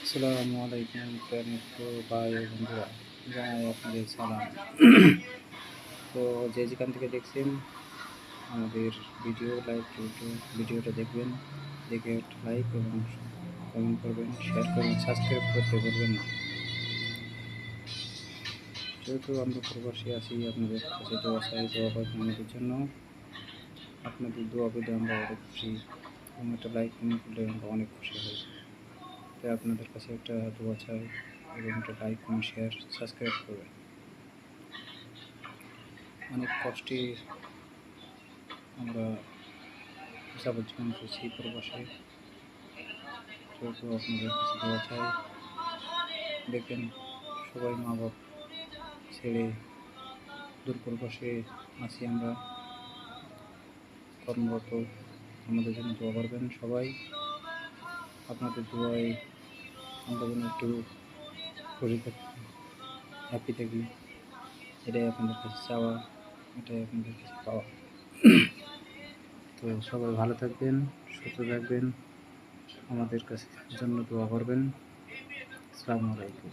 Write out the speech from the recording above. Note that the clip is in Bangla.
আসসালামু আলাইকুম প্রিয় ভাই ও বন্ধুরা, জানাই আপনাদের সালাম। তো যে যেখান থেকে দেখছেন আমাদের ভিডিওটা দেখবেন, দেখে একটা লাইক এবং কমেন্ট করবেন, শেয়ার করবেন, সাবস্ক্রাইব করতে ভুলবেন না। যেহেতু আমরা প্রবাসী আছি, আপনাদের কাছে দোয়া চাই, দোয়া করবেন আমাদের জন্য। আপনাদের দোয়া পেলে আমরা অনেক খুশি এবং একটা লাইক কমেন্ট করলে আমরা অনেক খুশি হই। তাই আপনাদের কাছে একটা দোয়া চাই এবং একটা লাইক কমেন্ট শেয়ার সাবস্ক্রাইব করবেন। অনেক কষ্টে আমরা যাবজ্জীবন করছি প্রবাসে, সেহেতু আপনাদের কাছে দোয়া চাই। দেখবেন সবাই মা বাপ ছেড়ে দূর প্রবাসে আছি আমরা কর্মরত, আমাদের জন্য দোয়া করবেন সবাই। আপনাদের দোয়ায় আমরা যেন একটু খুশি থাকি, হ্যাপি থাকি, এটাই আপনাদের কাছে চাওয়া, এটাই আপনাদের কাছে পাওয়া। তো সবাই ভালো থাকবেন, সুস্থ থাকবেন, আমাদের কাছে জন্য দোয়া করবেন। আসসালামু আলাইকুম।